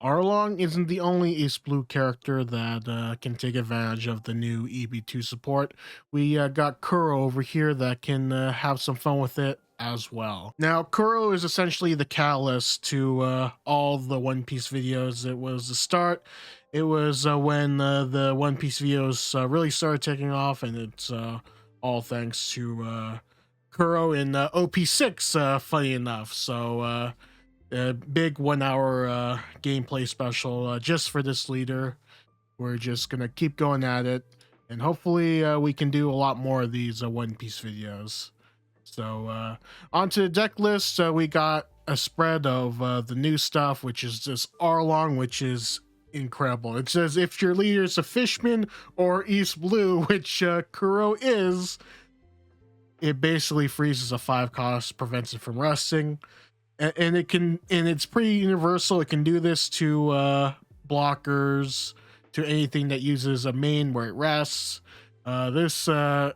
Arlong isn't the only East Blue character that can take advantage of the new EB-02 support. We got Kuro over here that can have some fun with it as well. Now, Kuro is essentially the catalyst to all the One Piece videos. It was the start. It was when the One Piece videos really started taking off, and it's all thanks to Kuro in OP-06, funny enough. So, a big 1 hour gameplay special just for this leader. We're just gonna keep going at it, and hopefully we can do a lot more of these One Piece videos. So onto the deck list, we got a spread of the new stuff, which is this Arlong, which is incredible. It says if your leader is a Fishman or East Blue, which Kuro is, it basically freezes a 5 cost, prevents it from resting, and it can, and it's pretty universal. It can do this to blockers, to anything that uses a main where it rests. This 3-4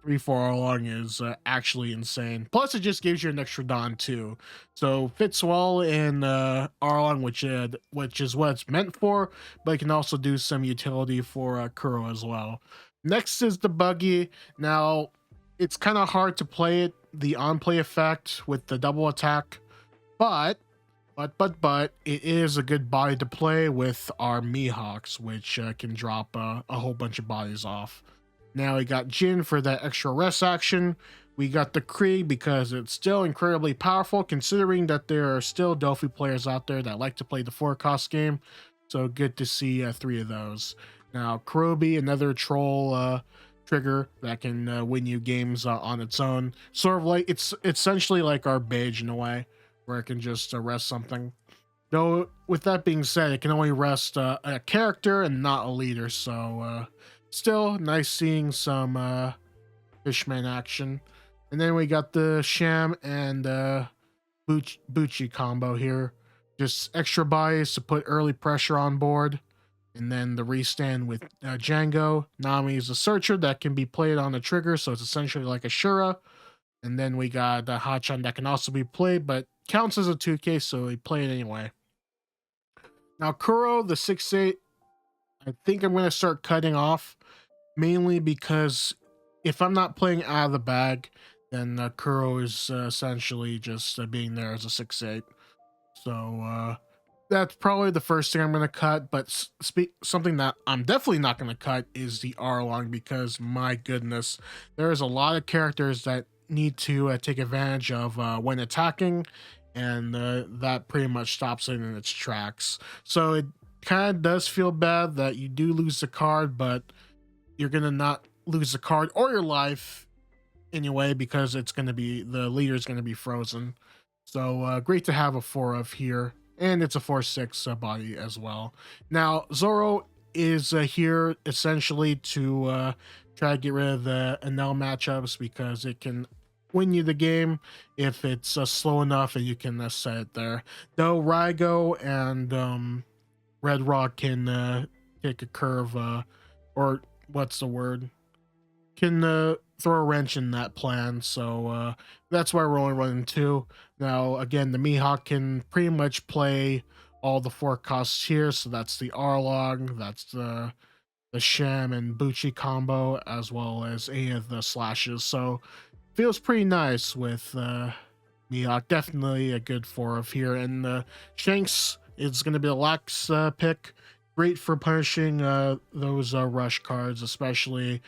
Arlong is actually insane. Plus, it just gives you an extra Don too, so fits well in Arlong, which is what it's meant for. But it can also do some utility for Kuro as well. Next is the Buggy. Now, it's kind of hard to play it, the on-play effect with the double attack, but it is a good body to play with our Mihawks, which can drop a whole bunch of bodies off. Now we got Jin for that extra rest action. We got the Krieg because it's still incredibly powerful, considering that there are still Delphi players out there that like to play the 4-cost game. So good to see 3 of those. Now Kurobi, another troll trigger that can win you games on its own. Sort of like, it's essentially like our Beige in a way, where it can just rest something. Though, with that being said, it can only rest a character and not a leader, so still nice seeing some Fishman action. And then we got the Sham and Bucci combo here. Just extra bodies to put early pressure on board. And then the restand with Django. Nami is a searcher that can be played on a trigger, so it's essentially like a Shura. And then we got Hachan that can also be played, but counts as a 2K, so we play it anyway. Now Kuro, the 6-8, I think I'm going to start cutting off, mainly because if I'm not playing out of the bag, then Kuro is essentially just being there as a 6-8. So that's probably the first thing I'm going to cut, but something that I'm definitely not going to cut is the Arlong, because my goodness, there's a lot of characters that need to take advantage of when attacking, and that pretty much stops it in its tracks. So it kind of does feel bad that you do lose the card, but you're gonna not lose the card or your life anyway, because it's gonna be, the leader is gonna be frozen. So great to have a 4 of here, and it's a 4-6 body as well. Now Zoro is here essentially to try to get rid of the Enel matchups, because it can win you the game if it's slow enough and you can set it there. Though Raigo and Red Rock can take a curve, or what's the word? Can throw a wrench in that plan. So that's why we're only running 2. Now, again, the Mihawk can pretty much play all the 4 costs here. So that's the Arlong, that's the Sham and Bucci combo, as well as any of the slashes. So feels pretty nice with Mihawk. Definitely a good 4 of here. And Shanks is going to be a lax pick. Great for punishing those rush cards, especially,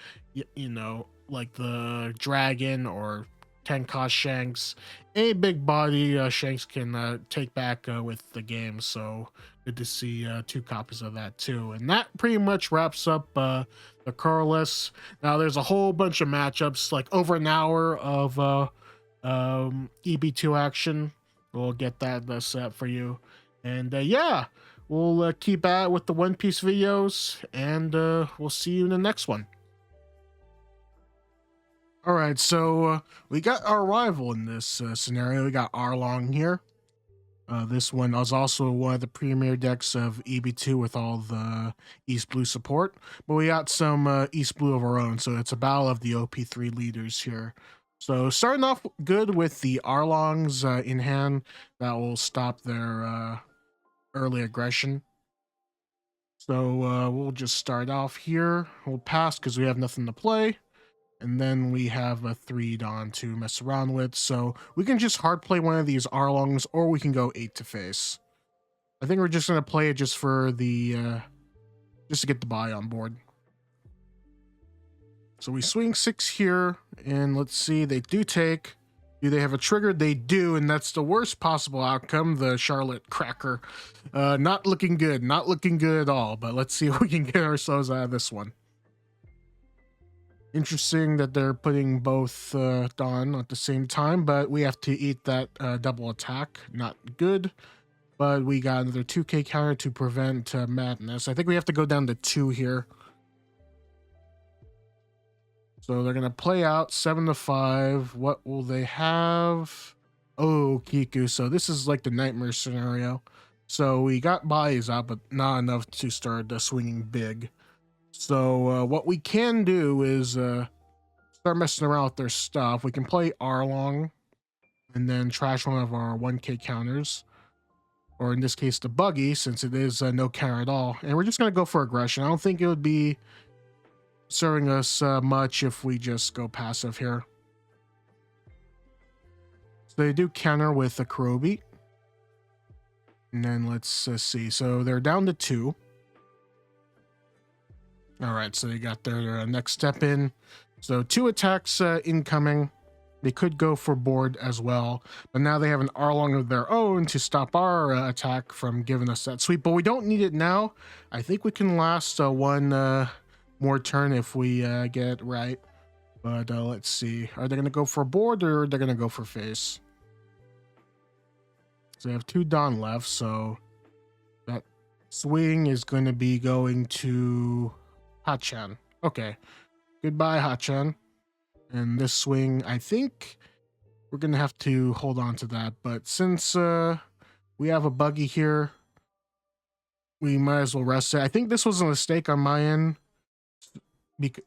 you know, like the Dragon or 10-cost Shanks. A big body Shanks can take back with the game. So good to see 2 copies of that too. And that pretty much wraps up the car list. Now there's a whole bunch of matchups, like over an hour of EB-02 action. We'll get that set up for you. And yeah, we'll keep at it with the One Piece videos, and we'll see you in the next one. All right, so we got our rival in this scenario. We got Arlong here. This one was also one of the premier decks of EB-02 with all the East Blue support, but we got some East Blue of our own, so it's a battle of the OP3 leaders here. So starting off good with the Arlongs in hand, that will stop their early aggression. So we'll just start off here. We'll pass because we have nothing to play. And then we have a 3 Dawn to mess around with. So we can just hard play one of these Arlongs, or we can go 8 to face. I think we're just going to play it just for the, just to get the buy on board. So we swing 6 here, and let's see, they do take. Do they have a trigger? They do, and that's the worst possible outcome, the Charlotte Cracker. Not looking good, not looking good at all, but let's see if we can get ourselves out of this one. Interesting that they're putting both Dawn at the same time, but we have to eat that double attack. Not good, but we got another 2k counter to prevent madness. I think we have to go down to 2 here. So they're going to play out 7 to 5. What will they have? Oh, Kiku. So this is like the nightmare scenario. So we got buys out, but not enough to start swinging big. So what we can do is start messing around with their stuff. We can play Arlong and then trash one of our 1k counters. Or in this case, the buggy, since it is no counter at all. And we're just going to go for aggression. I don't think it would be serving us much if we just go passive here. So they do counter with a Kurobi. And then let's see. So they're down to 2. All right, so they got their next step in. So 2 attacks incoming. They could go for board as well, but now they have an Arlong of their own to stop our attack from giving us that sweep. But we don't need it now. I think we can last one more turn if we get it right. But let's see. Are they going to go for board or are they going to go for face? So they have 2 Dawn left, so that swing is going to be going to Hachan. Okay. Goodbye, Hachan. And this swing, I think we're going to have to hold on to that. But since we have a buggy here, we might as well rest it. I think this was a mistake on my end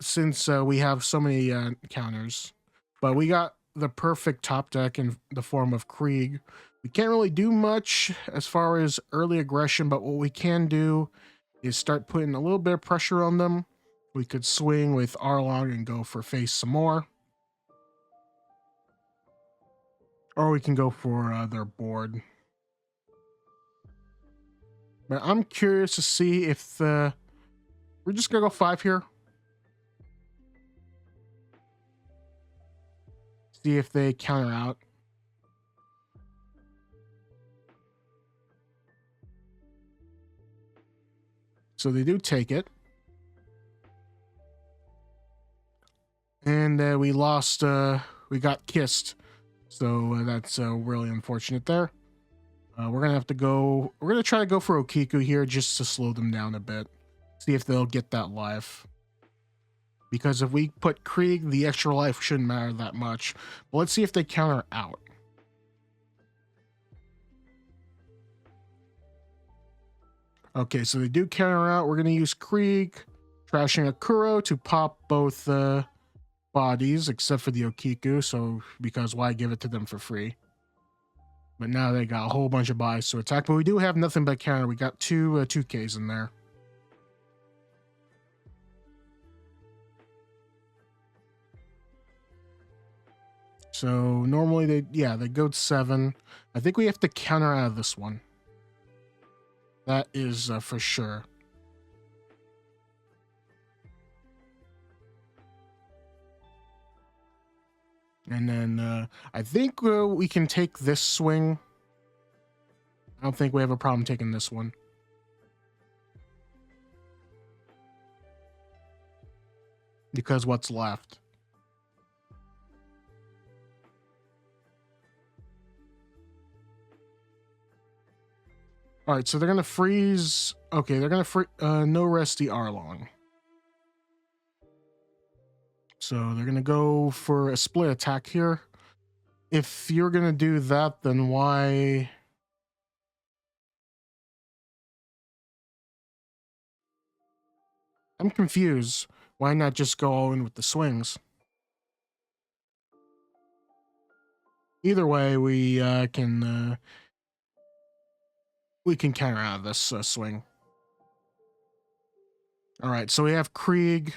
since we have so many counters. But we got the perfect top deck in the form of Krieg. We can't really do much as far as early aggression, but what we can do is start putting a little bit of pressure on them. We could swing with Arlong and go for face some more. Or we can go for their board. But I'm curious to see if we're just going to go 5 here. See if they counter out. So they do take it. And we lost, we got kissed. So that's really unfortunate there. We're going to have to go, we're going to try to go for Okiku here just to slow them down a bit. See if they'll get that life. Because if we put Krieg, the extra life shouldn't matter that much. But let's see if they counter out. Okay, so they do counter out. We're going to use Krieg, trashing a Kuro to pop both bodies, except for the Okiku. So, because why give it to them for free? But now they got a whole bunch of buys to attack. But we do have nothing but counter. We got 2 2Ks in there. So normally they go 7. I think we have to counter out of this one. That is for sure. And then I think we can take this swing. I don't think we have a problem taking this one. Because what's left? All right, so they're going to freeze. Okay, they're going to no rest the Arlong. So they're going to go for a split attack here. If you're going to do that, then why... I'm confused. Why not just go all in with the swings? Either way, we can... we can counter out of this swing. All right, so we have Krieg.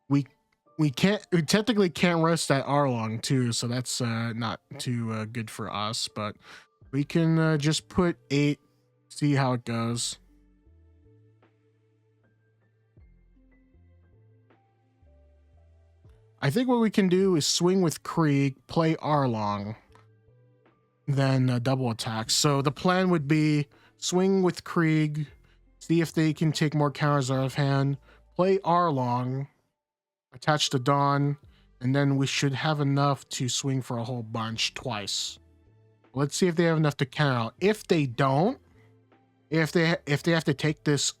We technically can't rest at Arlong too, so that's not too good for us. But we can just put 8, see how it goes. I think what we can do is swing with Krieg, play Arlong, then double attack. So the plan would be swing with Krieg, see if they can take more counters out of hand, play Arlong, attach the Dawn, and then we should have enough to swing for a whole bunch twice. Let's see if they have enough to count out. If they don't, if they have to take this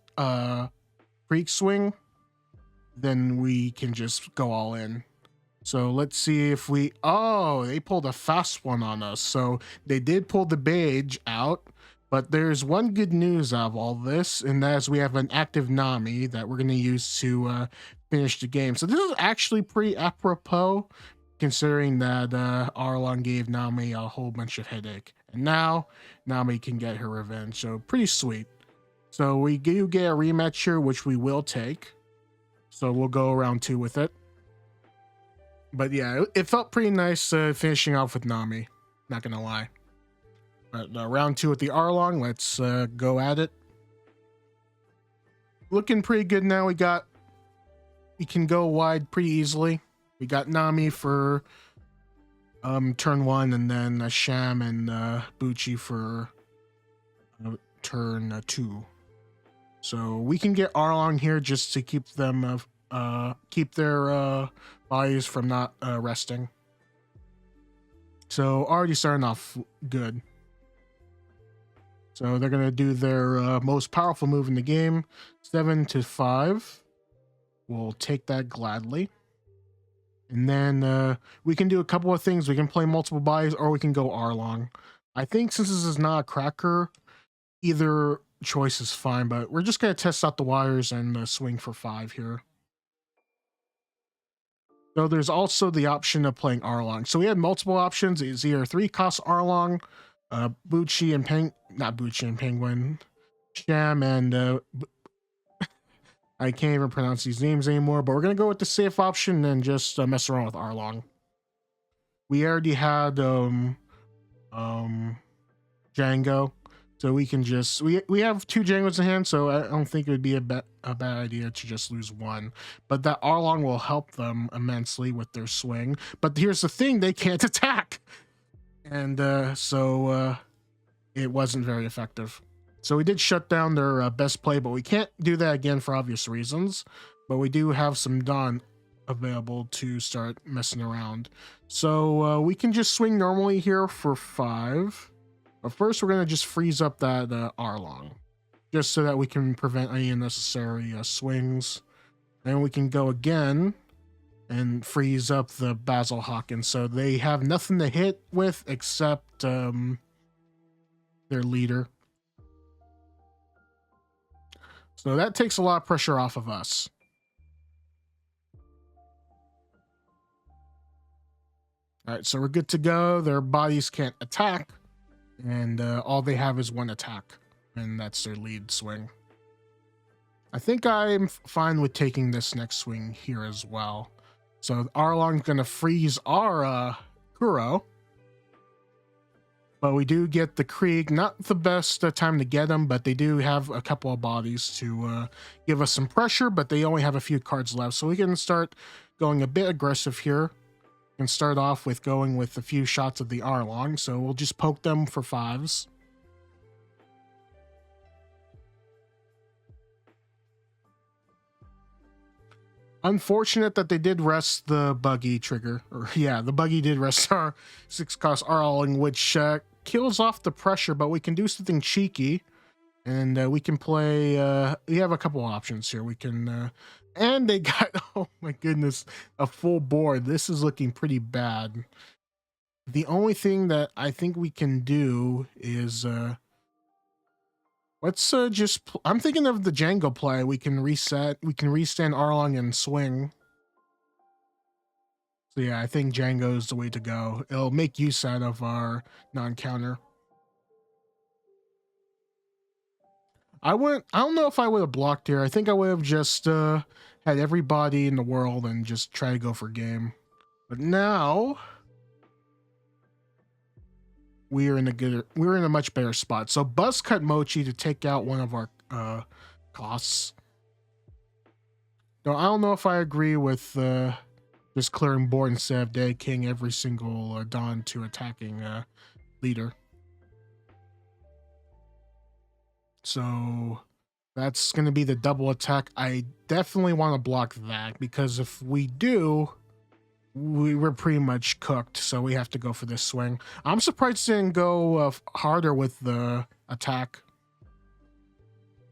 Krieg swing, then we can just go all in. So let's see if we, oh, they pulled a fast one on us. So they did pull the beige out, but there's one good news out of all this, and that is we have an active Nami that we're going to use to finish the game. So this is actually pretty apropos, considering that Arlong gave Nami a whole bunch of headache. And now Nami can get her revenge. So pretty sweet. So we do get a rematch here, which we will take. So we'll go round 2 with it. But yeah, it felt pretty nice finishing off with Nami. Not gonna lie. But round 2 with the Arlong. Let's go at it. Looking pretty good now. We can go wide pretty easily. We got Nami for turn 1, and then Sham and Bucci for turn 2. So we can get Arlong here just to keep them keep their bodies from not resting. So already starting off good. So they're gonna do their most powerful move in the game, 7 to 5. We'll take that gladly. And then we can do a couple of things. We can play multiple bodies, or we can go Arlong. I think since this is not a cracker, either choice is fine, but we're just gonna test out the wires and swing for 5 here. So there's also the option of playing Arlong. So we had multiple options. It's either 3-cost Arlong, Bucci and not Bucci and Penguin, Sham and I can't even pronounce these names anymore, but we're gonna go with the safe option and just mess around with Arlong. We already had Django, so we can just we have 2 Djangos in hand, so I don't think it would be a bad idea to just lose 1. But that Arlong will help them immensely with their swing. But here's the thing: they can't attack, and so it wasn't very effective. So we did shut down their best play, but we can't do that again for obvious reasons. But we do have some Dawn available to start messing around. So we can just swing normally here for 5. But first, we're going to just freeze up that Arlong, just so that we can prevent any unnecessary swings. Then we can go again and freeze up the Basil Hawkins, so they have nothing to hit with except their leader. So that takes a lot of pressure off of us. All right, so we're good to go. Their bodies can't attack, and all they have is 1 attack, and that's their lead swing. I think I'm fine with taking this next swing here as well. So Arlong's gonna freeze our Kuro, but we do get the Krieg. Not the best time to get them, but they do have a couple of bodies to give us some pressure, but they only have a few cards left, so we can start going a bit aggressive here. And start off with going with a few shots of the Arlong, so we'll just poke them for 5s. Unfortunate that they did rest the buggy trigger, or yeah, the buggy did rest our 6-cost Arlong, which kills off the pressure, but we can do something cheeky, and we can play, we have a couple options here. We can, and they got, oh my goodness, a full board. This is looking pretty bad. The only thing that I think we can do is, let's just, I'm thinking of the Django play. We can reset, we can restand Arlong and swing. So yeah, I think Django is the way to go. It'll make use out of our non-counter. I don't know if I would have blocked here. I think I would have just had everybody in the world and just try to go for game. But now we're in a much better spot. So buzz cut Mochi to take out one of our costs. Though I don't know if I agree with just clearing board instead of Day King every single dawn to attacking leader. So that's going to be the double attack. I definitely want to block that because if we do, we're pretty much cooked. So we have to go for this swing. I'm surprised it didn't go harder with the attack,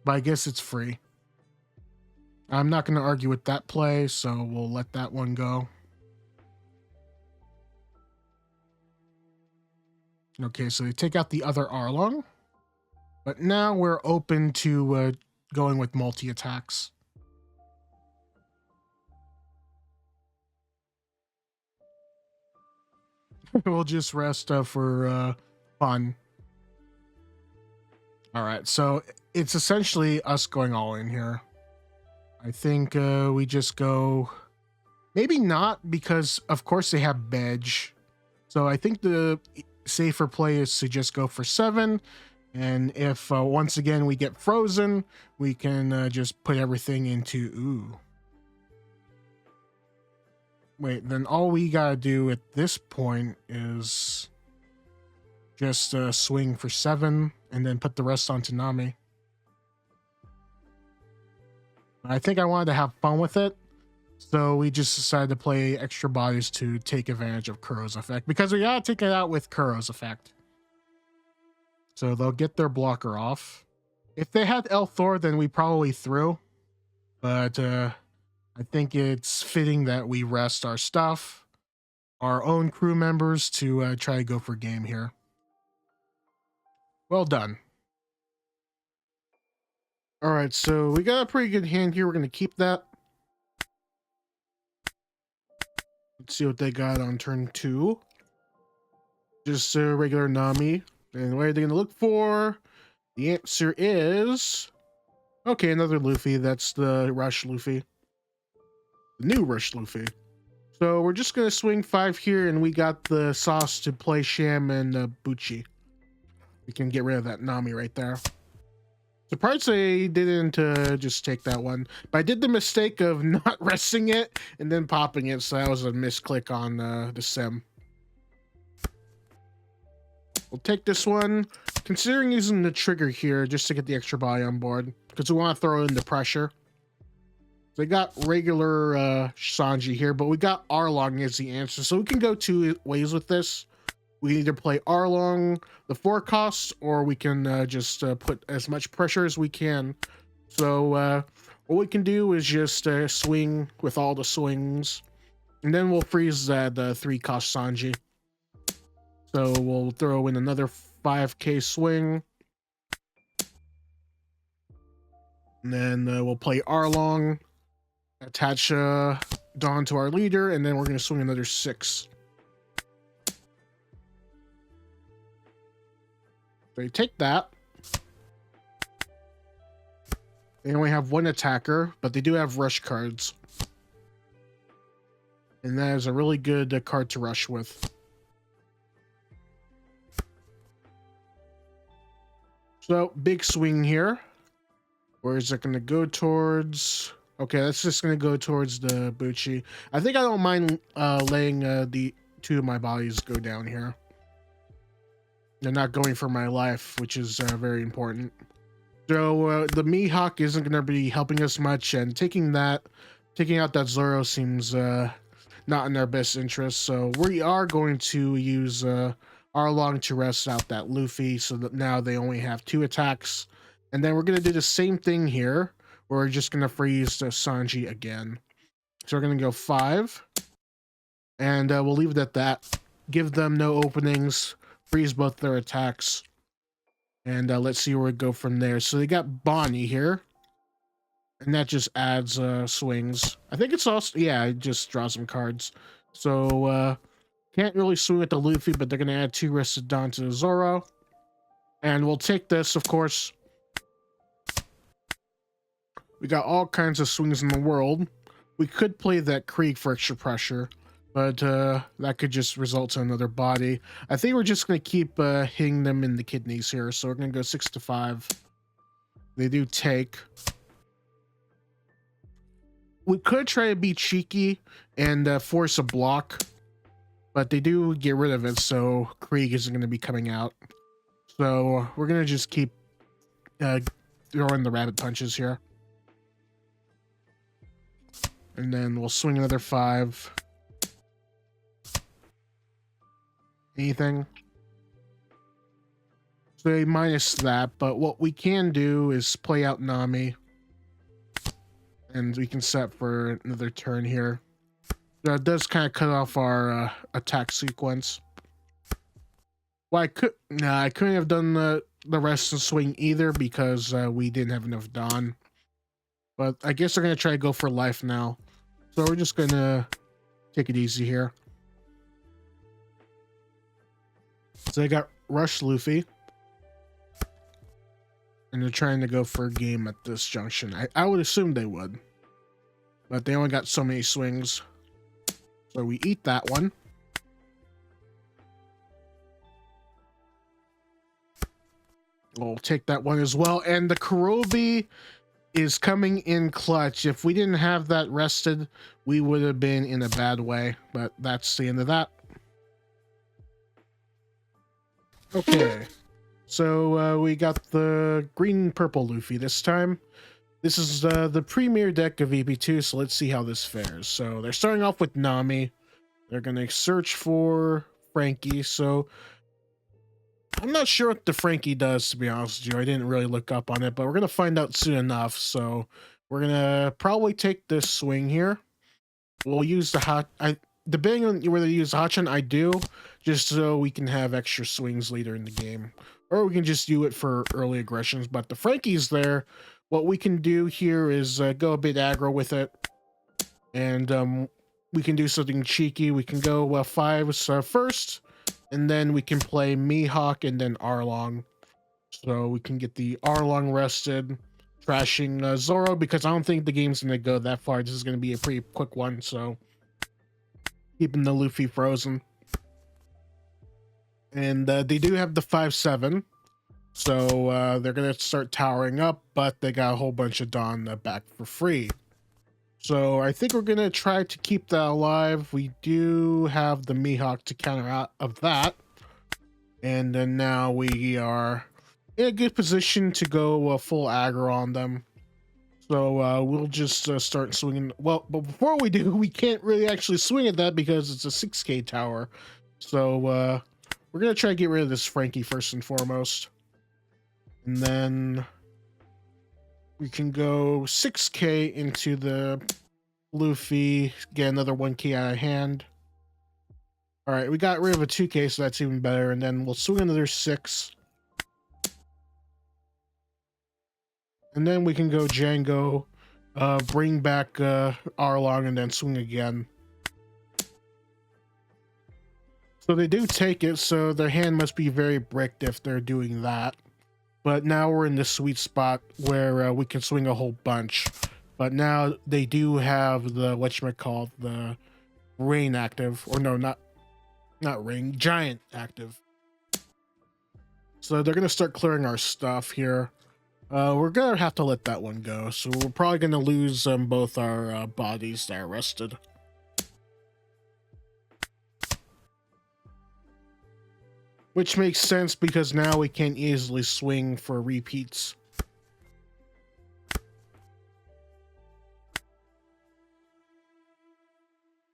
but I guess it's free. I'm not going to argue with that play, so we'll let that one go. Okay, so they take out the other Arlong. But now we're open to going with multi-attacks. We'll just rest for fun. Alright, so it's essentially us going all in here. I think we just go... Maybe not, because of course they have Bedge. So I think the safer play is to just go for 7. And if once again we get frozen, we can just put everything into ooh. Wait, then all we gotta do at this point is just swing for 7 and then put the rest onto Nami. I think I wanted to have fun with it, so we just decided to play extra bodies to take advantage of Kuro's effect, because we gotta take it out with Kuro's effect. So they'll get their blocker off. If they had El Thor, then we probably threw. But I think it's fitting that we rest our stuff, our own crew members, to try to go for game here. Well done. All right, so we got a pretty good hand here. We're going to keep that. Let's see what they got on turn 2. Just a regular Nami. And what are they going to look for? The answer is... Okay, another Luffy. That's the Rush Luffy. The new Rush Luffy. So we're just going to swing 5 here, and we got the sauce to play Sham and Buchi. We can get rid of that Nami right there. Surprised they didn't just take that one. But I did the mistake of not resting it and then popping it, so that was a misclick on the sim. We'll take this one, considering using the trigger here just to get the extra body on board, because we want to throw in the pressure. So we got regular Sanji here, but we got Arlong as the answer. So we can go 2 ways with this. We either play Arlong, the 4 costs, or we can just put as much pressure as we can. So what we can do is just swing with all the swings, and then we'll freeze the 3 cost Sanji. So we'll throw in another 5k swing. And then we'll play Arlong, attach Dawn to our leader, and then we're going to swing another 6. So you take that. They only have 1 attacker, but they do have rush cards. And that is a really good card to rush with. So, big swing here. Where is it going to go towards? Okay, that's just going to go towards the Buchi. I think I don't mind letting the 2 of my bodies go down here. They're not going for my life, which is very important. So, the Mihawk isn't going to be helping us much, and taking out that Zoro seems not in our best interest. So, we are going to use Arlong to rest out that Luffy, so that now they only have 2 attacks. And then we're going to do the same thing here. We're just going to freeze Sanji again. So we're going to go 5. And we'll leave it at that. Give them no openings. Freeze both their attacks. And let's see where we go from there. So they got Bonnie here. And that just adds swings. I think it's also... Yeah, I just draw some cards. So... can't really swing with the Luffy, but they're going to add 2 rested Dawn to Zoro. And we'll take this, of course. We got all kinds of swings in the world. We could play that Krieg for extra pressure, but that could just result in another body. I think we're just going to keep hitting them in the kidneys here. So we're going to go 6 to 5. They do take. We could try to be cheeky and force a block, but they do get rid of it, so Krieg isn't going to be coming out. So we're going to just keep throwing the rabbit punches here. And then we'll swing another 5. Anything? So they minus that, but what we can do is play out Nami. And we can set for another turn here. That does kind of cut off our attack sequence. Well, I couldn't have done the rest and swing either because we didn't have enough Dawn. But I guess they're going to try to go for life now. So we're just going to take it easy here. So I got Rush Luffy. And they're trying to go for a game at this junction. I would assume they would. But they only got so many swings. So we eat that one. We'll take that one as well. And the Kurobi is coming in clutch. If we didn't have that rested, we would have been in a bad way. But that's the end of that. Okay. So we got the green-purple Luffy this time. This is the premier deck of EB-02, so let's see how this fares. So they're starting off with Nami. They're going to search for Frankie. So I'm not sure what the Frankie does, to be honest with you. I didn't really look up on it, but we're going to find out soon enough. So we're going to probably take this swing here. We'll use the hot... depending on whether you use the Hachan, I do, just so we can have extra swings later in the game. Or we can just do it for early aggressions. But the Frankie's there. What we can do here is go a bit aggro with it. And we can do something cheeky. We can go 5s first. And then we can play Mihawk and then Arlong. So we can get the Arlong rested. Trashing Zoro, because I don't think the game's going to go that far. This is going to be a pretty quick one. So keeping the Luffy frozen. And they do have the 5/7. So they're going to start towering up, but they got a whole bunch of Dawn back for free. So I think we're going to try to keep that alive. We do have the Mihawk to counter out of that. And then now we are in a good position to go full aggro on them. So we'll just start swinging. Well, but before we do, we can't really actually swing at that because it's a 6K tower. So we're going to try to get rid of this Frankie first and foremost. And then we can go 6K into the Luffy, get another 1K out of hand. All right, we got rid of a 2K, so that's even better. And then we'll swing another 6. And then we can go Django, bring back Arlong, and then swing again. So they do take it, so their hand must be very bricked if they're doing that. But now we're in the sweet spot where we can swing a whole bunch. But now they do have the, whatchamacallit, the rain active. Or no, not rain, giant active. So they're going to start clearing our stuff here. We're going to have to let that one go. So we're probably going to lose both our bodies that are rested. Which makes sense because now we can't easily swing for repeats.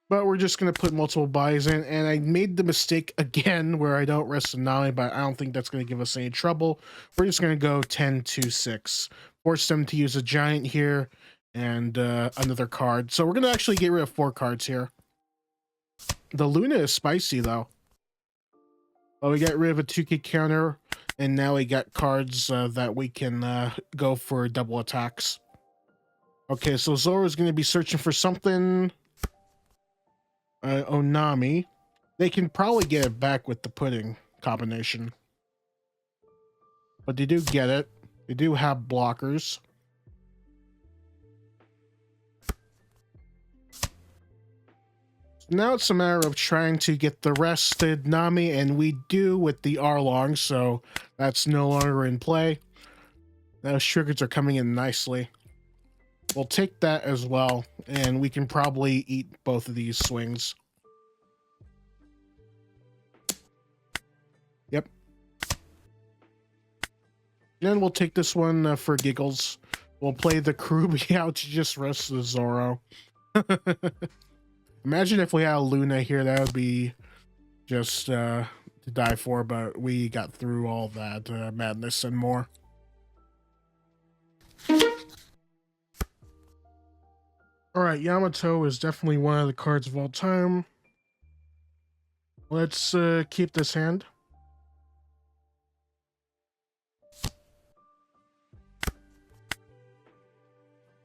But we're just going to put multiple buys in. And I made the mistake again where I don't rest Nami, but I don't think that's going to give us any trouble. We're just going to go 10-6. Force them to use a giant here and another card. So we're going to actually get rid of 4 cards here. The Luna is spicy, though. Well, we got rid of a 2K counter, and now we got cards that we can go for double attacks. Okay, so Zoro's going to be searching for something. Onami. They can probably get it back with the pudding combination. But they do get it. They do have blockers. Now it's a matter of trying to get the rested Nami, and we do with the Arlong, so that's no longer in play. Those triggers are coming in nicely. We'll take that as well, and we can probably eat both of these swings. Yep. Then we'll take this one for giggles. We'll play the Karubi out to just rest the Zoro. Imagine if we had a Luna here, that would be just to die for, but we got through all that madness and more. Alright, Yamato is definitely one of the cards of all time. Let's keep this hand.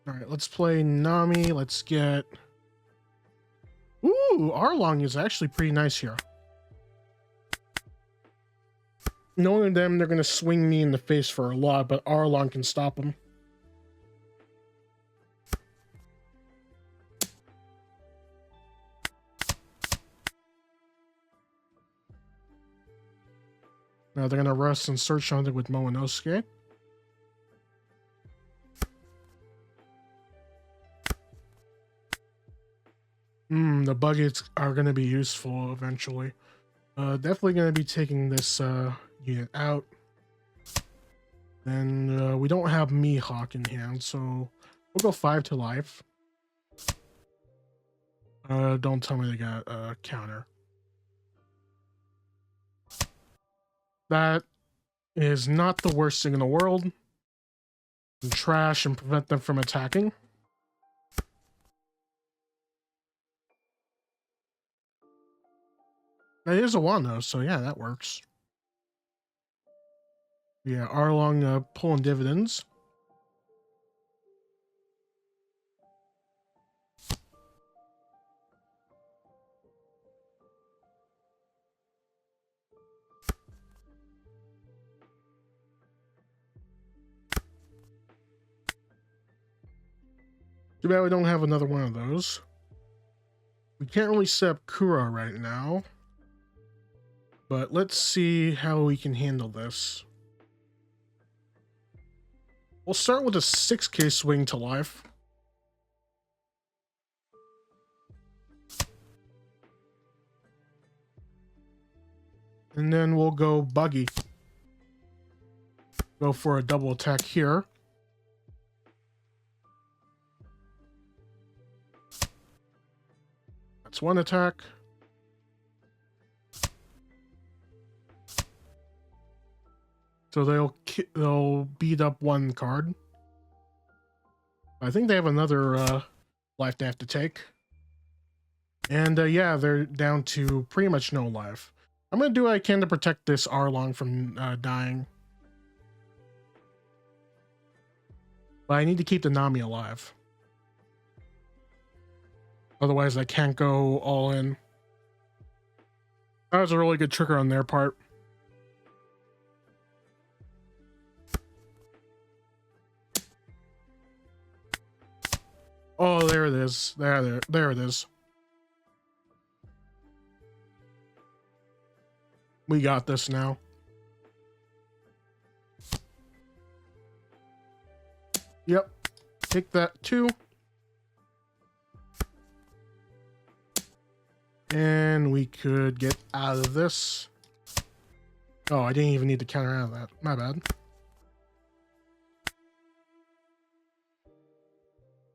Alright, let's play Nami. Let's get... Ooh, Arlong is actually pretty nice here. Knowing them, they're going to swing me in the face for a lot, but Arlong can stop them. Now they're going to rest and search on it with Momonosuke. The buckets are going to be useful eventually. Definitely going to be taking this unit out. Then we don't have Mihawk in hand, so we'll go 5 to life. Don't tell me they got a counter. That is not the worst thing in the world. And trash and prevent them from attacking. That is a Wano, so yeah, that works. Yeah, Arlong pulling dividends. Too bad we don't have another one of those. We can't really set up Kuro right now. But let's see how we can handle this. We'll start with a 6k swing to life. And then we'll go buggy. Go for a double attack here. That's one attack. So they'll beat up one card. I think they have another life they have to take. And yeah, they're down to pretty much no life. I'm going to do what I can to protect this Arlong from dying. But I need to keep the Nami alive. Otherwise I can't go all in. That was a really good trigger on their part. Oh, there it is. There it is. We got this now. Yep. Take that too. And we could get out of this. Oh, I didn't even need to counter out of that. My bad.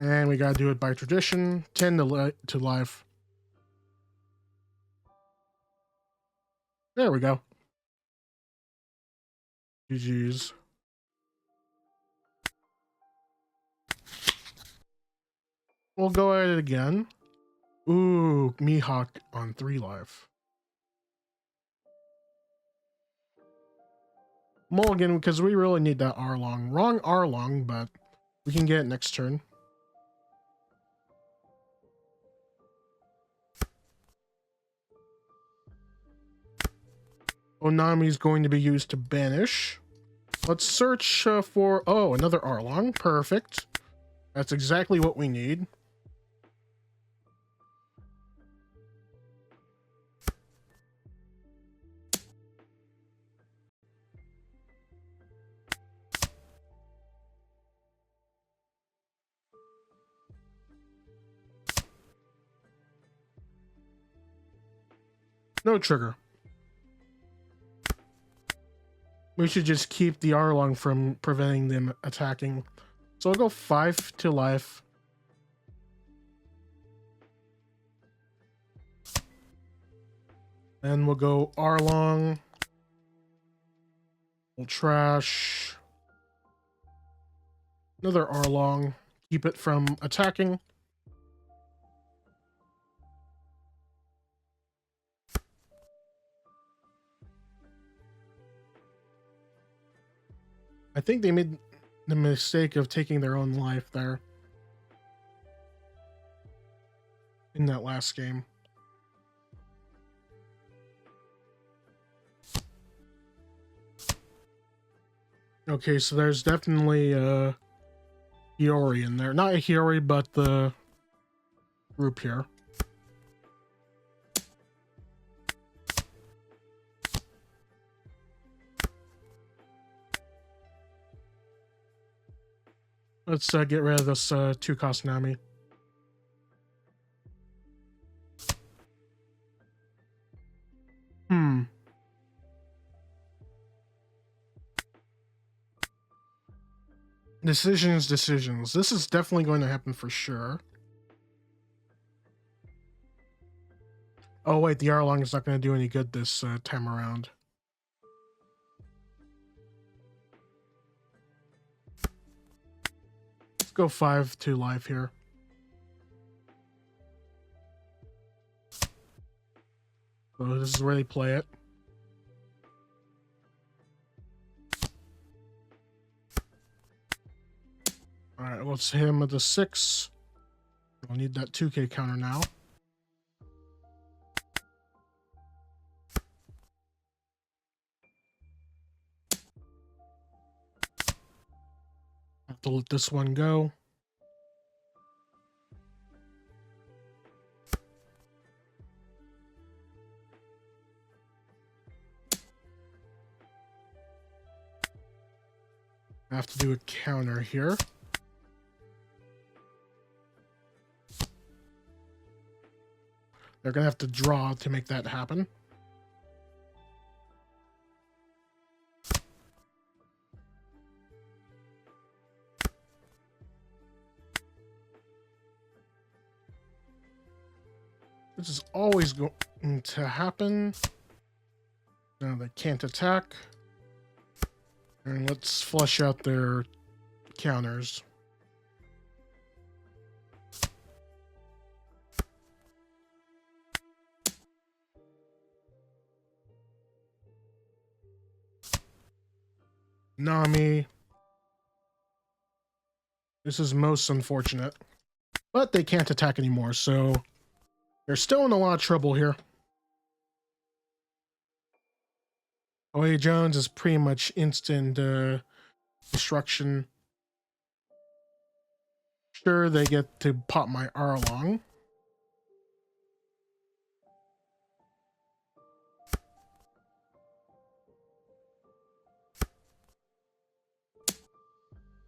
And we gotta do it by tradition. 10 to life. There we go. GG's. We'll go at it again. Ooh, Mihawk on 3 life. Mulligan, because we really need that Arlong. Wrong Arlong, but we can get it next turn. Onami is going to be used to banish. Let's search for... Oh, another Arlong. Perfect. That's exactly what we need. No trigger. We should just keep the Arlong from preventing them attacking. So I'll go 5 to life. Then we'll go Arlong. We'll trash. Another Arlong. Keep it from attacking. I think they made the mistake of taking their own life there. In that last game. Okay, so there's definitely a Hiyori in there. Not a Hiyori, but the group here. Let's get rid of this 2-cost Nami. Decisions. This is definitely going to happen for sure. Oh wait, the Arlong is not going to do any good this time around. Let's go 5 to life here. So this is where they play it. Alright, let's hit him with a 6. We'll need that 2k counter now. Have to let this one go. I have to do a counter here. They're gonna have to draw to make that happen. This is always going to happen. No, they can't attack. And let's flush out their counters. Nami. This is most unfortunate. But they can't attack anymore, so they're still in a lot of trouble here. Oya Jones is pretty much instant destruction. Sure, they get to pop my Arlong.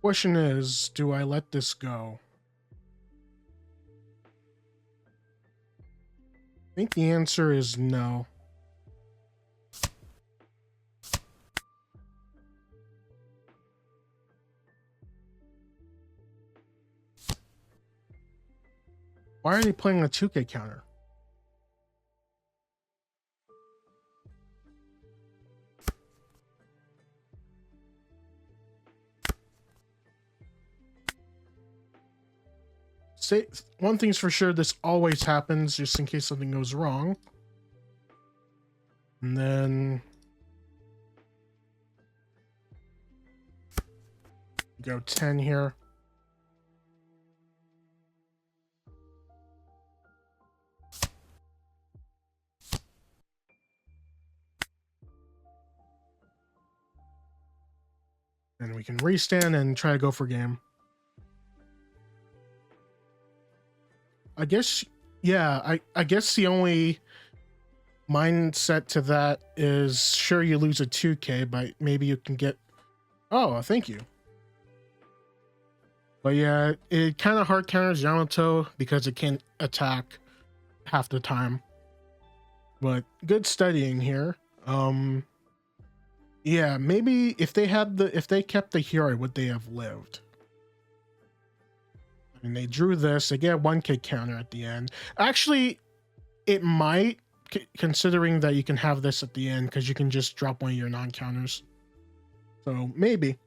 Question is, do I let this go? I think the answer is no. Why are they playing a 2k counter? Say one thing's for sure, this always happens just in case something goes wrong. And then go 10 here. And we can restand and try to go for game. I guess, yeah, I guess the only mindset to that is, sure, you lose a 2k, but maybe you can get... Oh, thank you. But yeah, it kind of hard counters Yamato because it can't attack half the time. But good studying here. Yeah, maybe if they kept the hero, would they have lived? I mean, they drew this. They get a 1K counter at the end. Actually, it might, considering that you can have this at the end because you can just drop one of your non-counters. So maybe.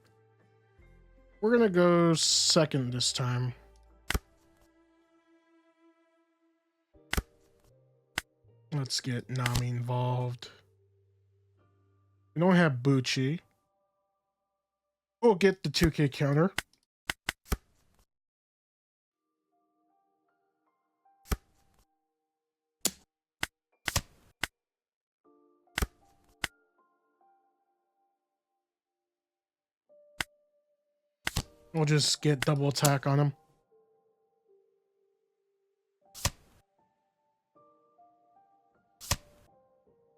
We're gonna go second this time. Let's get Nami involved. We don't have Bucci. We'll get the 2K counter. We'll just get double attack on him. Of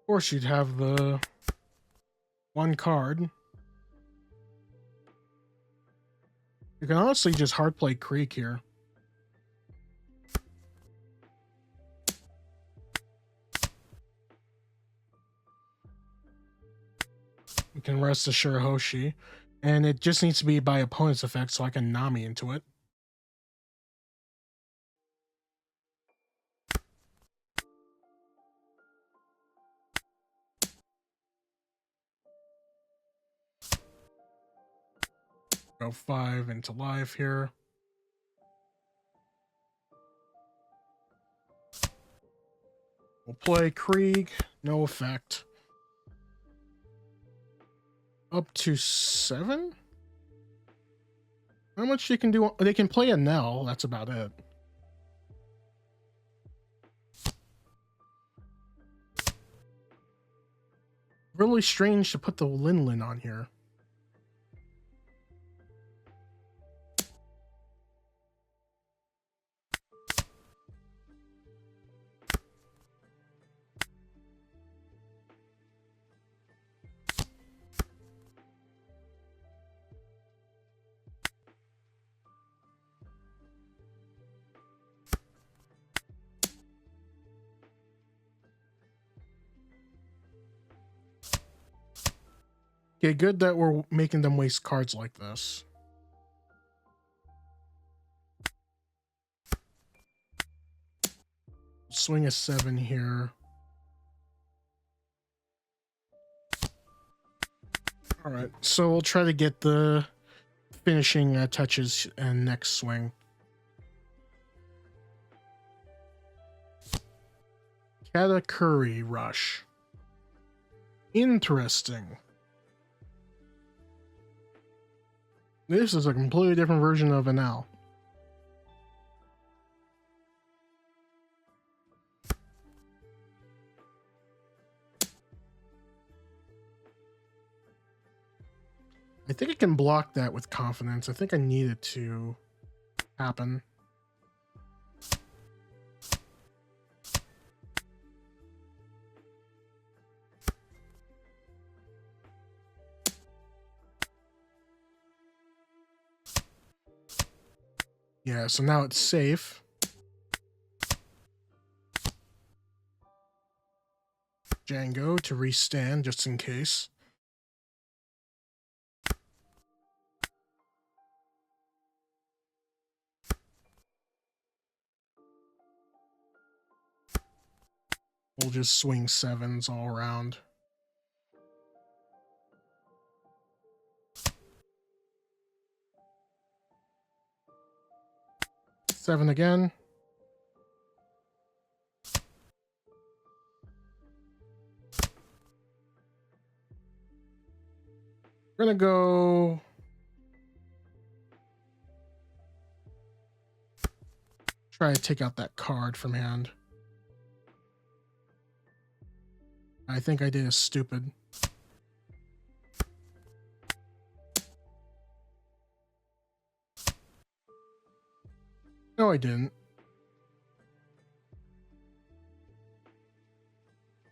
course, you'd have the one card. You can honestly just hard play Creek here. You can rest the Shirahoshi. And it just needs to be by opponent's effect so I can Nami into it. Go 5 into life here. We'll play Krieg, no effect. Up to 7? How much you can do? They can play Enel, that's about it. Really strange to put the Linlin on here. Okay, good that we're making them waste cards like this. Swing a 7 here. All right, so we'll try to get the finishing touches and next swing. Katakuri Rush. Interesting. This is a completely different version of Enel. I think I can block that with confidence. I think I need it to happen. Yeah, so now it's safe. Django to restand just in case. We'll just swing 7s all around. Seven again. We're gonna go try to take out that card from hand. I think I did a stupid. No, I didn't.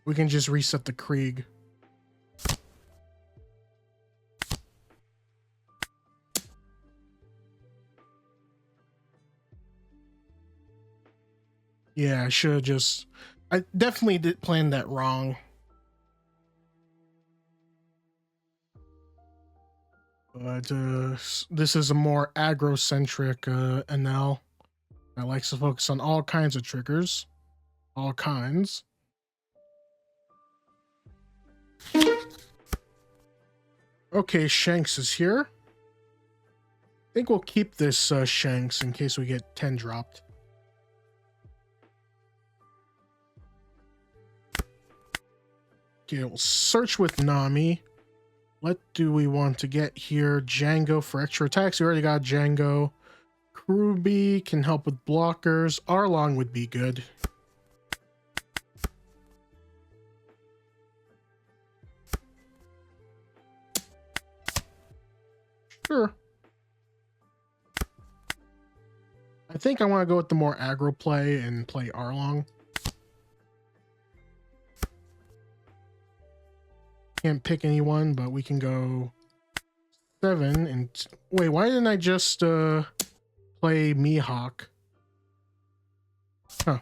We can just reset the Krieg. Yeah, I should have just I definitely did plan that wrong. But this is a more aggro-centric Enel that likes to focus on all kinds of triggers. All kinds. Okay, Shanks is here. I think we'll keep this Shanks in case we get 10 dropped. Okay, we'll search with Nami. What do we want to get here? Django for extra attacks. We already got Django. Ruby can help with blockers. Arlong would be good. Sure. I think I want to go with the more aggro play and play Arlong. Can't pick anyone, but we can go 7 and wait, why didn't I just play Mihawk? Huh.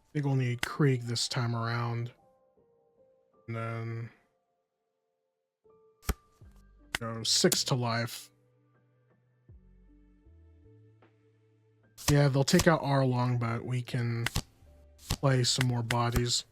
I think we'll need Krieg this time around. And then go 6 to life. Yeah, they'll take out Arlong, but we can play some more bodies.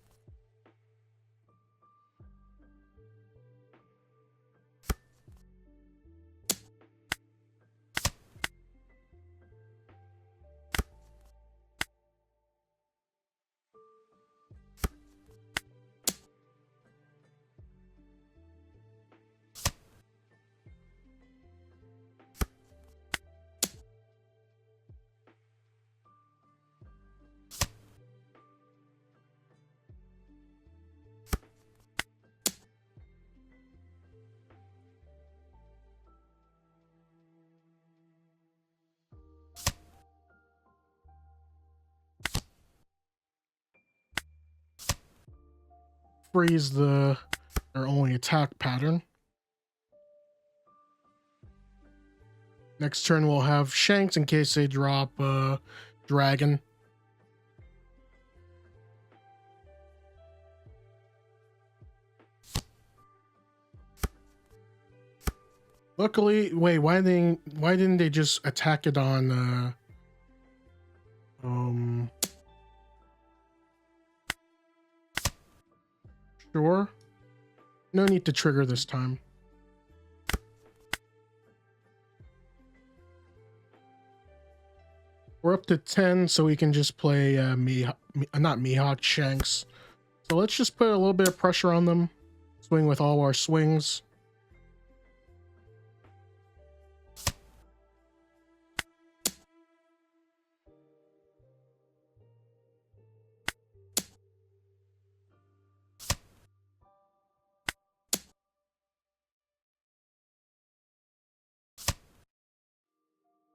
Freeze their only attack pattern. Next turn we'll have Shanks in case they drop Dragon. Luckily, wait, why didn't they just attack it on sure. No need to trigger this time. We're up to 10, so we can just play not Mihawk, Shanks. So let's just put a little bit of pressure on them. Swing with all our swings.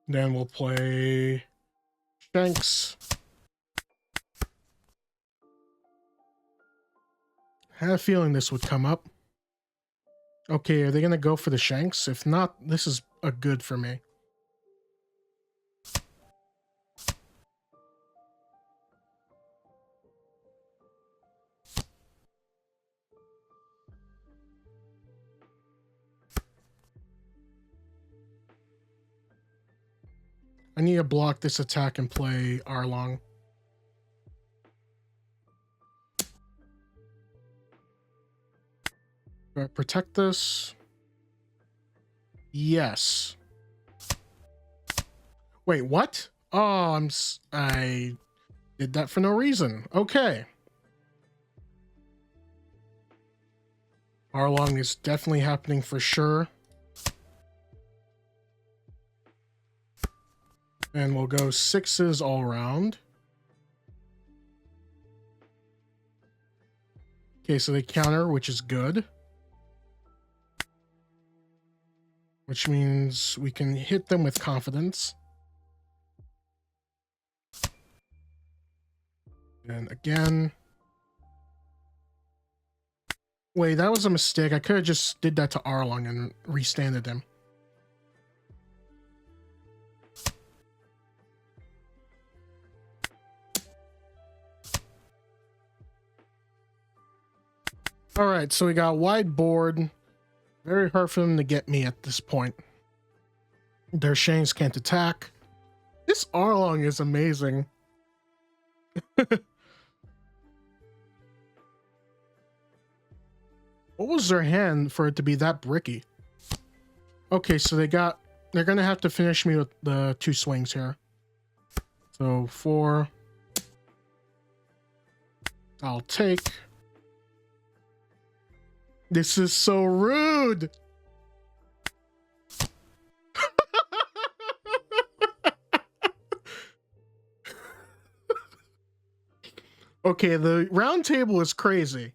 Then we'll play Shanks. I had a feeling this would come up. Okay, are they going to go for the Shanks? If not, this is a good for me. I need to block this attack and play Arlong. Do I protect this? Yes. Wait, what? Oh, I did that for no reason. Okay. Arlong is definitely happening for sure. And we'll go 6s all around. Okay, so they counter, which is good. which means we can hit them with confidence. And again. Wait, that was a mistake. I could have just did that to Arlong and restanded him. All right, so we got wide board. Very hard for them to get me at this point. Their Shanks can't attack. This Arlong is amazing. What was their hand for it to be that bricky? Okay, so they're gonna have to finish me with the 2 swings here. So 4. I'll take. This is so rude. Okay, the round table is crazy.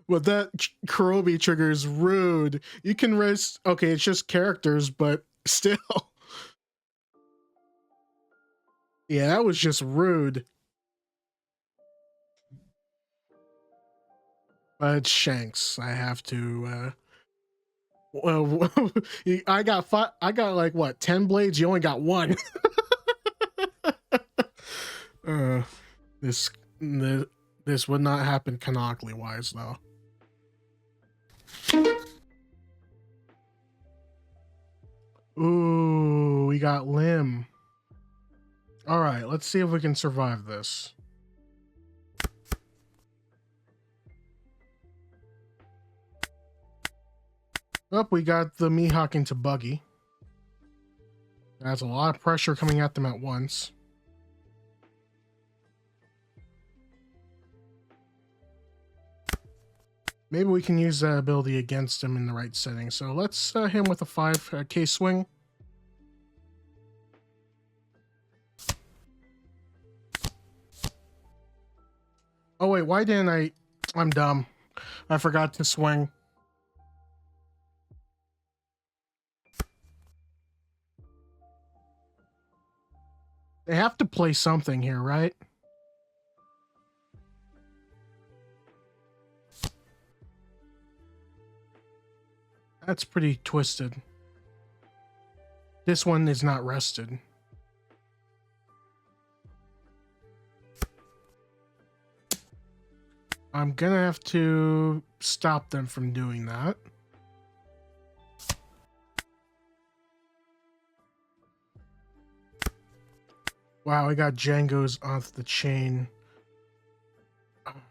But that Kurobi trigger is rude. You can rest. Okay, it's just characters, but still. Yeah, that was just rude. But it's Shanks. I have to. Well, I got like what, 10 blades? You only got 1. This would not happen canonically wise though. Ooh, we got Limb. All right, let's see if we can survive this. Oh, we got the Mihawk into Buggy. That's a lot of pressure coming at them at once. Maybe we can use that ability against him in the right setting. So let's hit him with a 5K swing. Oh wait, why didn't I? I'm dumb. I forgot to swing. They have to play something here, right? That's pretty twisted. This one is not rested. I'm gonna have to stop them from doing that. Wow, I got Django's off the chain.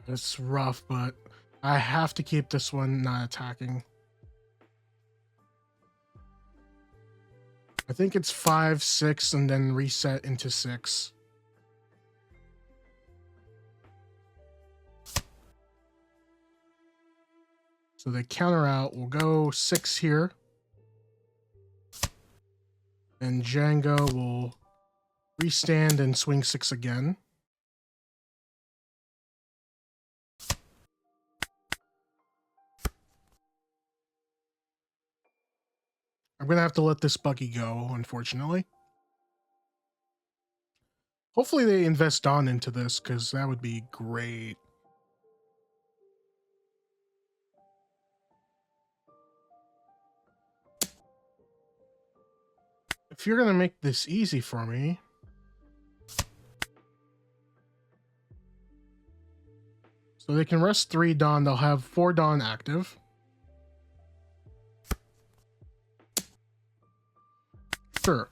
It's rough, but I have to keep this one not attacking. I think it's 5, 6, and then reset into 6. So they counter out. We'll go 6 here. And Django will restand and swing 6 again. I'm going to have to let this Buggy go, unfortunately. Hopefully they invest on into this, because that would be great. If you're going to make this easy for me... So they can rest 3 Dawn. They'll have 4 Dawn active. Sure.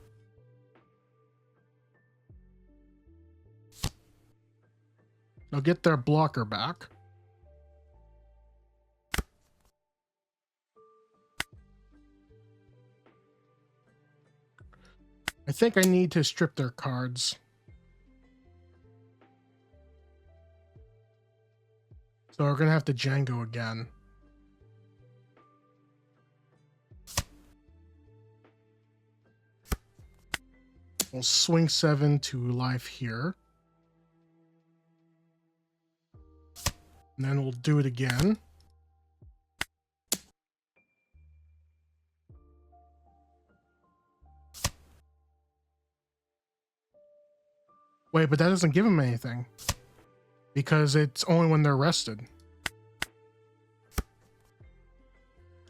They'll get their blocker back. I think I need to strip their cards. So we're gonna have to Django again. We'll swing 7 to life here. And then we'll do it again. Wait, but that doesn't give them anything. Because it's only when they're rested.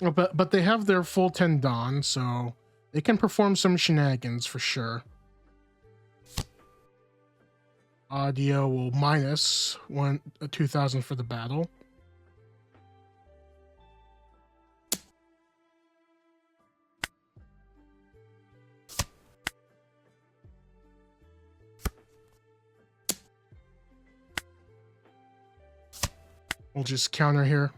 Oh, but they have their full 10 Dawn, so they can perform some shenanigans for sure. Audio will minus 2,000 for the battle. We'll just counter here.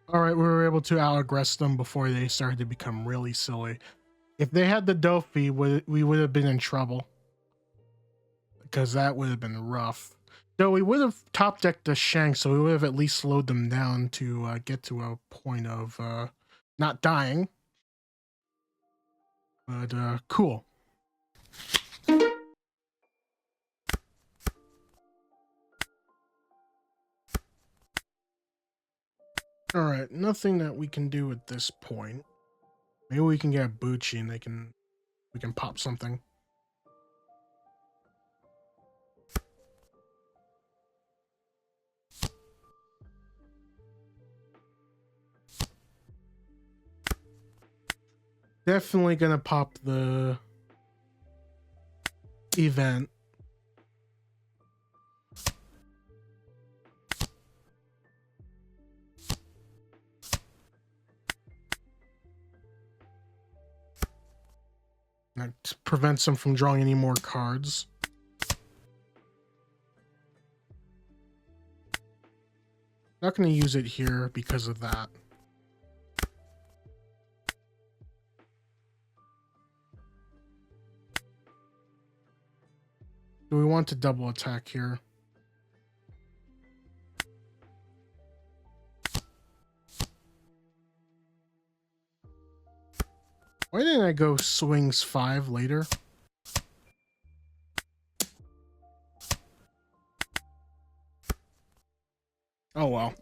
All right, we were able to out-aggress them before they started to become really silly. If they had the Dofi, we would have been in trouble. Because that would have been rough. Though we would have top-decked the Shanks, so we would have at least slowed them down to get to a point of not dying. But cool. All right, nothing that we can do at this point. Maybe we can get Bucci and we can pop something. Definitely gonna pop the event. That prevents them from drawing any more cards. Not going to use it here because of that. Do we want to double attack here? Why didn't I go swings 5 later? Oh well.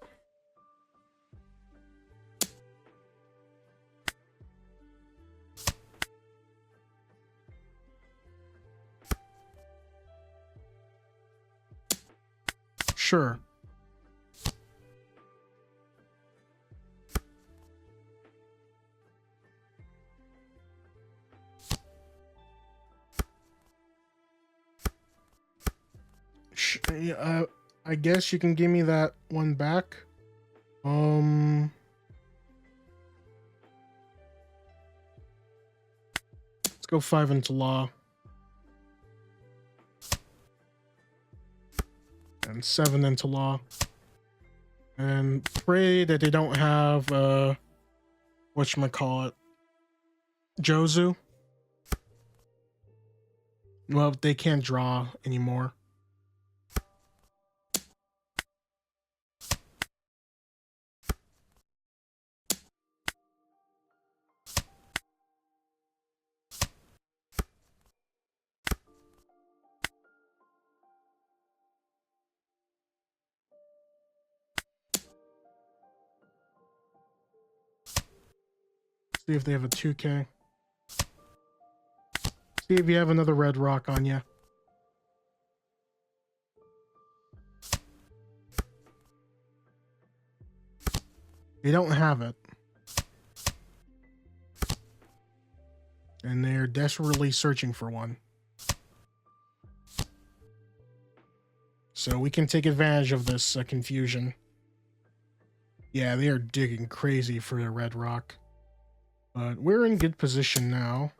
Sure. I guess you can give me that one back. Let's go 5 into law. And 7 into law. And pray that they don't have whatchamacallit, Jozu. Well, they can't draw anymore. See if they have a 2K. See if you have another red rock on you. They don't have it. And they're desperately searching for one. So we can take advantage of this confusion. Yeah, they are digging crazy for the red rock. But we're in good position now.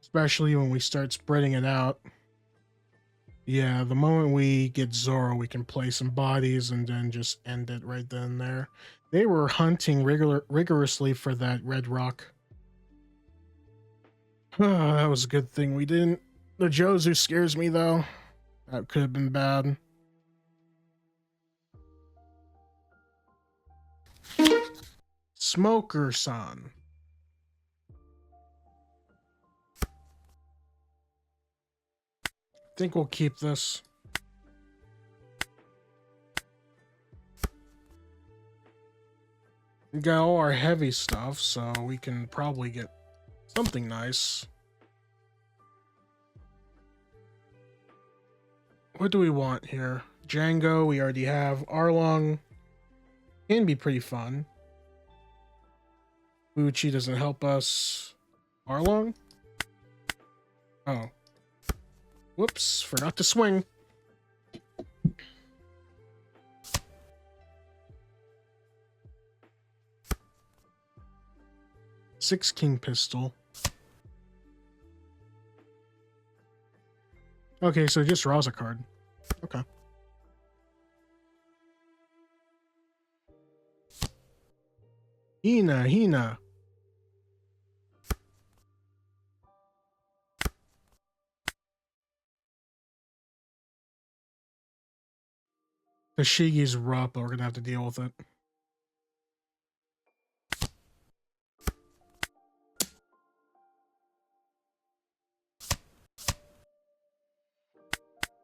Especially when we start spreading it out. Yeah, the moment we get Zoro, we can play some bodies and then just end it right then and there. They were hunting rigorously for that red rock. That was a good thing we didn't. The Jozu scares me though. That could have been bad. Smoker-san. I think we'll keep this. We got all our heavy stuff, so we can probably get something nice. What do we want here? Django, we already have. Arlong can be pretty fun. Bucci doesn't help us. Arlong? Oh. Whoops, forgot to swing. Six king pistol. Okay, so just draws a card. Okay. Hina. Tashigi's rough, but we're gonna have to deal with it.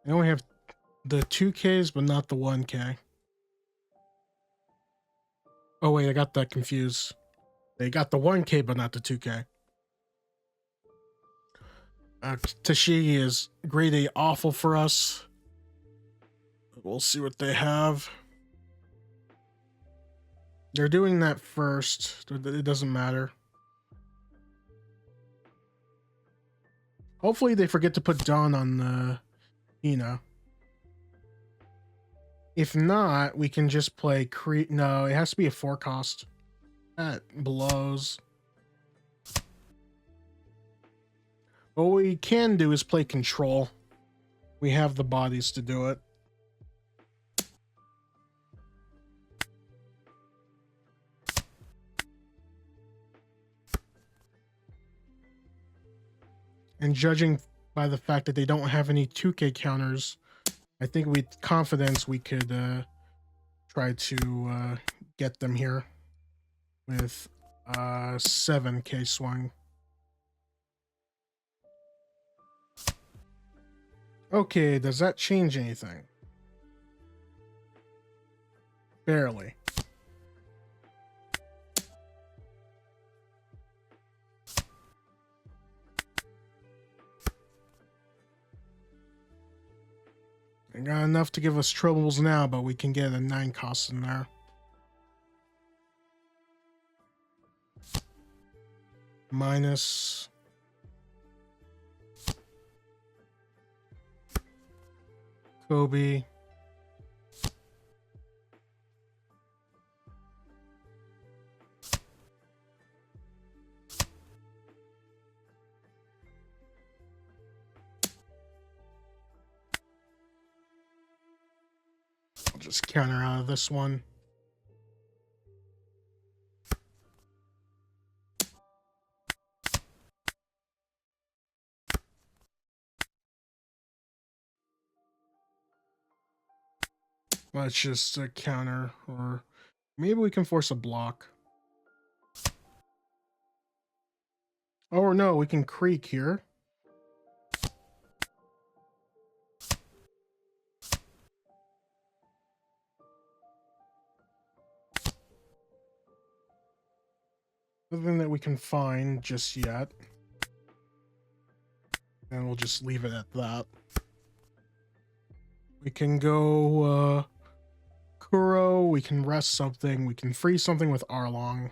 I only have the 2Ks, but not the 1K. Oh wait, I got that confused. They got the 1K, but not the 2K. Tashigi is grade A awful for us. We'll see what they have. They're doing that first. It doesn't matter. Hopefully they forget to put Dawn on the Hina. If not, we can just play No, it has to be a 4 cost. That blows. What we can do is play control. We have the bodies to do it. And judging by the fact that they don't have any 2K counters, I think with confidence we could try to get them here with 7K swing. Okay, does that change anything? Barely. I got enough to give us troubles now, but we can get a 9 cost in there. Minus. Kobe. I'll just counter out of this one. Let's just counter, or maybe we can force a block. Oh no, we can creek here. Nothing that we can find just yet. And we'll just leave it at that. We can go Kuro, we can rest something, we can freeze something with Arlong.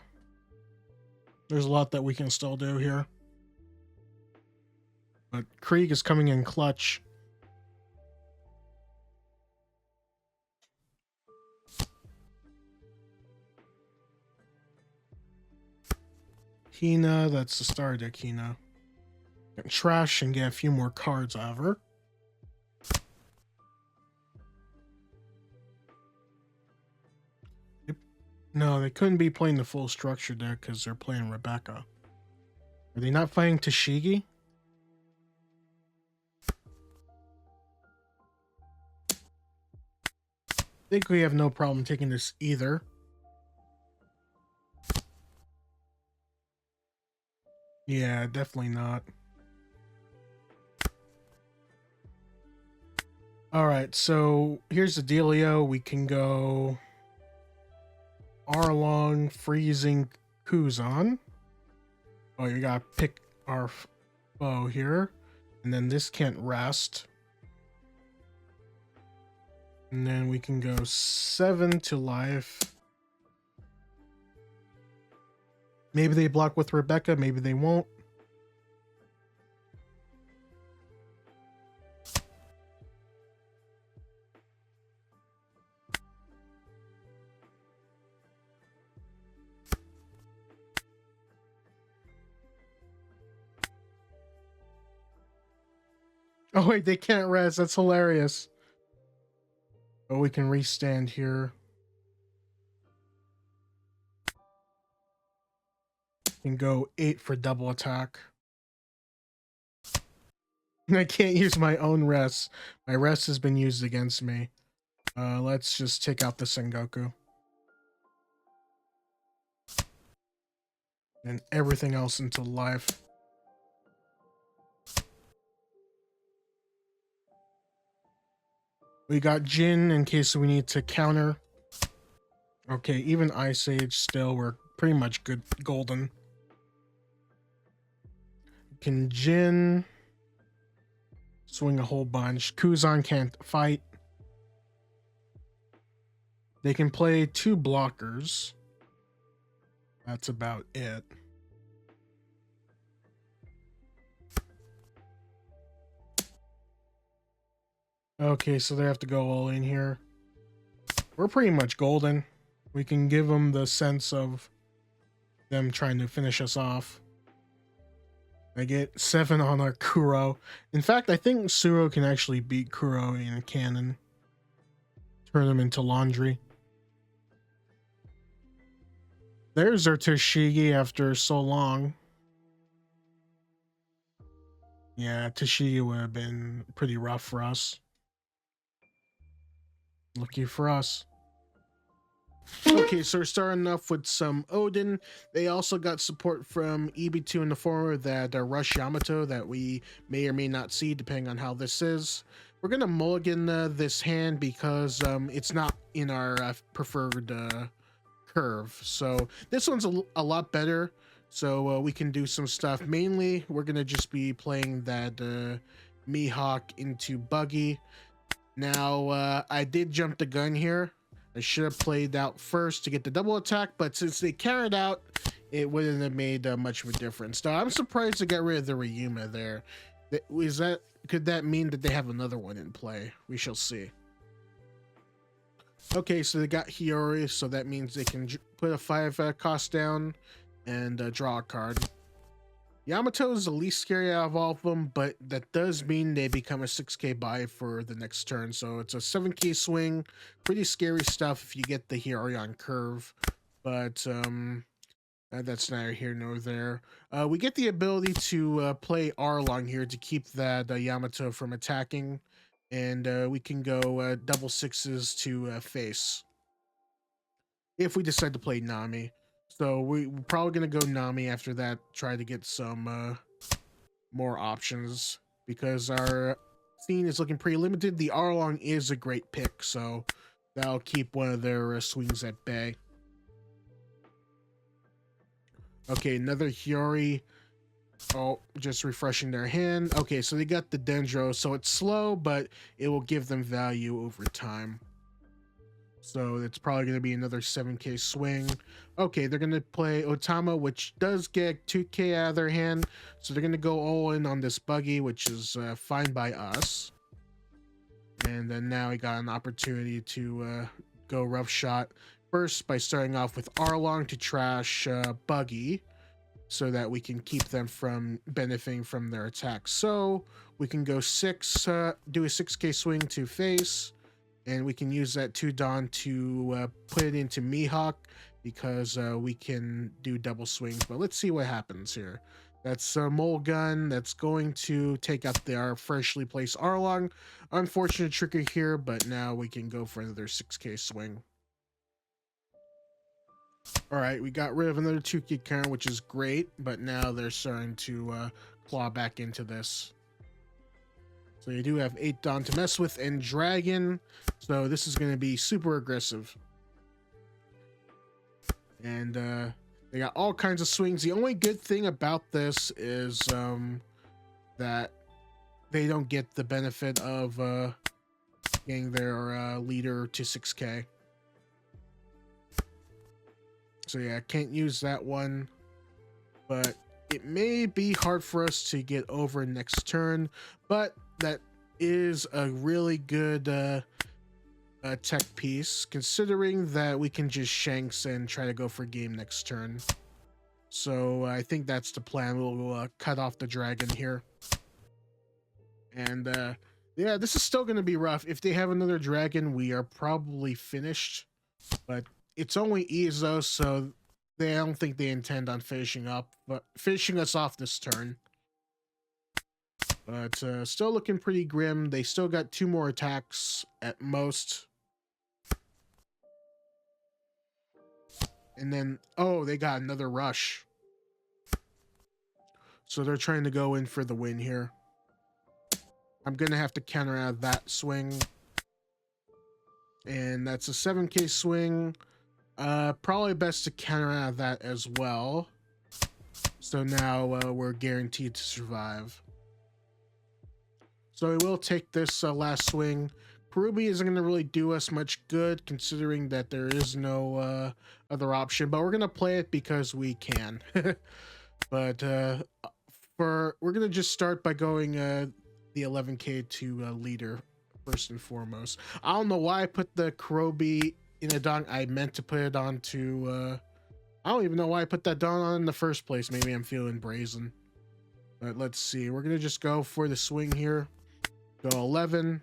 There's a lot that we can still do here. But Krieg is coming in clutch. Hina, that's the star deck Hina. Can trash and get a few more cards out of her. Yep. No, they couldn't be playing the full structure deck because they're playing Rebecca. Are they not playing Tashigi? I think we have no problem taking this either. Yeah, definitely not. Alright, so here's the dealio. We can go Arlong freezing Kuzan. Oh, you gotta pick our foe here. And then this can't rest. And then we can go 7 to life. Maybe they block with Rebecca, maybe they won't. Oh wait, they can't rest. That's hilarious. But we can restand here. And go 8 for double attack. I can't use my own rest. My rest has been used against me. Let's just take out the Sengoku. And everything else into life. We got Jin in case we need to counter. Okay, even Ice Age still, we're pretty much good golden. Can Jin swing a whole bunch. Kuzan can't fight. They can play 2 blockers. That's about it. Okay, so they have to go all in here. We're pretty much golden. We can give them the sense of them trying to finish us off. I get 7 on our Kuro. In fact, I think Suro can actually beat Kuro in a cannon. Turn them into laundry. There's our Toshigi after so long. Yeah, Toshigi would have been pretty rough for us. Lucky for us. Okay, so we're starting off with some Oden. They also got support from EB-02 in the form of that Rush Yamato that we may or may not see depending on how this is. We're gonna mulligan this hand because it's not in our preferred curve. So this one's a lot better. So we can do some stuff. Mainly, we're gonna just be playing that Mihawk into Buggy. Now, I did jump the gun here. I should have played out first to get the double attack, but since they carried out, it wouldn't have made much of a difference. Now, I'm surprised they got rid of the Ryuma there. Could that mean that they have another one in play? We shall see. Okay, so they got Hiyori, so that means they can put a 5 cost down and draw a card. Yamato is the least scary out of all of them, but that does mean they become a 6k buy for the next turn. So it's a 7k swing. Pretty scary stuff if you get the Hiyori on curve, but that's neither here nor there. We get the ability to play Arlong here to keep that Yamato from attacking, and we can go double 6s to face if we decide to play Nami. So we're probably going to go Nami after that, try to get some more options because our scene is looking pretty limited. The Arlong is a great pick, so that'll keep one of their swings at bay. Okay, another Hiyori. Oh, just refreshing their hand. Okay, so they got the Dendro, so it's slow, but it will give them value over time. So it's probably going to be another 7k swing. Okay, they're going to play Otama, which does get 2k out of their hand. So they're going to go all in on this Buggy, which is fine by us. And then now we got an opportunity to go rough shot. First, by starting off with Arlong to trash Buggy, so that we can keep them from benefiting from their attack. So we can go 6, do a 6k swing to face. And we can use that 2 Dawn to put it into Mihawk because we can do double swings. But let's see what happens here. That's a Mole Gun that's going to take out our freshly placed Arlong. Unfortunate trigger here, but now we can go for another 6k swing. All right, we got rid of another 2k counter, which is great. But now they're starting to claw back into this. So you do have 8 Dawn to mess with and Dragon. So this is going to be super aggressive. And they got all kinds of swings. The only good thing about this is that they don't get the benefit of getting their leader to 6k. So yeah, can't use that one, but it may be hard for us to get over next turn, but that is a really good tech piece, considering that we can just Shanks and try to go for game next turn. So I think that's the plan. We'll cut off the dragon here. And yeah, this is still going to be rough. If they have another dragon, we are probably finished. But it's only EZO, so I don't think they intend on finishing us off this turn. But still looking pretty grim. They still got 2 more attacks at most. And then, oh, they got another rush. So they're trying to go in for the win here. I'm going to have to counter out that swing. And that's a 7k swing. Probably best to counter out that as well. So now we're guaranteed to survive. So we will take this last swing. Perubi isn't going to really do us much good, considering that there is no other option. But we're going to play it because we can. But we're going to just start by going the 11k to leader first and foremost. I don't know why I put the Kurobi in a don. I meant to put it on to I don't even know why I put that don on in the first place. Maybe I'm feeling brazen. But let's see. We're gonna just go for the swing here. Go 11.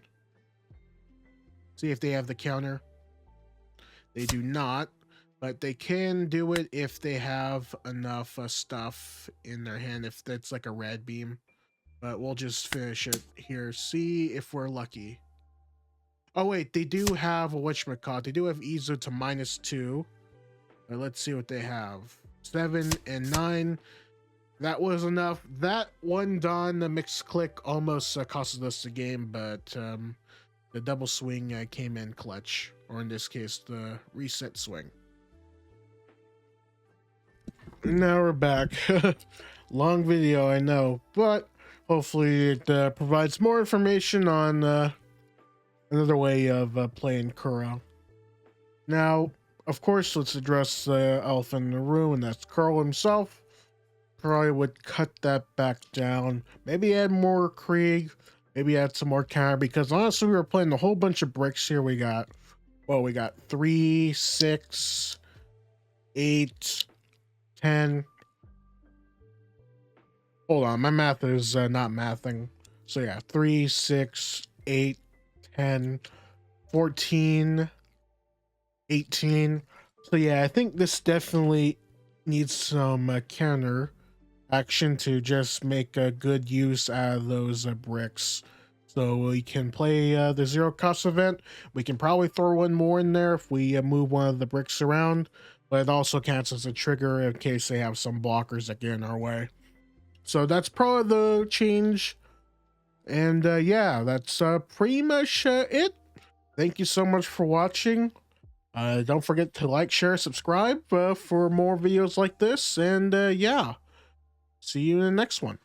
See if they have the counter. They do not, but they can do it if they have enough stuff in their hand, if that's like a red beam. But we'll just finish it here. See if we're lucky. Oh wait, they do have a whatchamacallit. They do have EZO to -2. But let's see what they have. 7 and 9. That was enough. That one Don, the mixed click, almost costed us the game, but the double swing came in clutch, or in this case, the reset swing. Now we're back. Long video, I know, but hopefully it provides more information on another way of playing Kuro. Now, of course, let's address the elephant in the room, and that's Kuro himself. Probably would cut that back down. Maybe add more Krieg. Maybe add some more counter, because honestly, we were playing a whole bunch of bricks here. We got 3, 6, 8, 10. Hold on, my math is not mathing. So yeah, 3, 6, 8, 10, 14, 18. So yeah, I think this definitely needs some counter action to just make a good use out of those bricks. So we can play the 0 cost event. We can probably throw one more in there if we move one of the bricks around, but it also counts as a trigger in case they have some blockers that get in our way. So that's probably the change. And yeah, that's pretty much it. Thank you so much for watching. Don't forget to like, share, subscribe for more videos like this. And yeah, see you in the next one.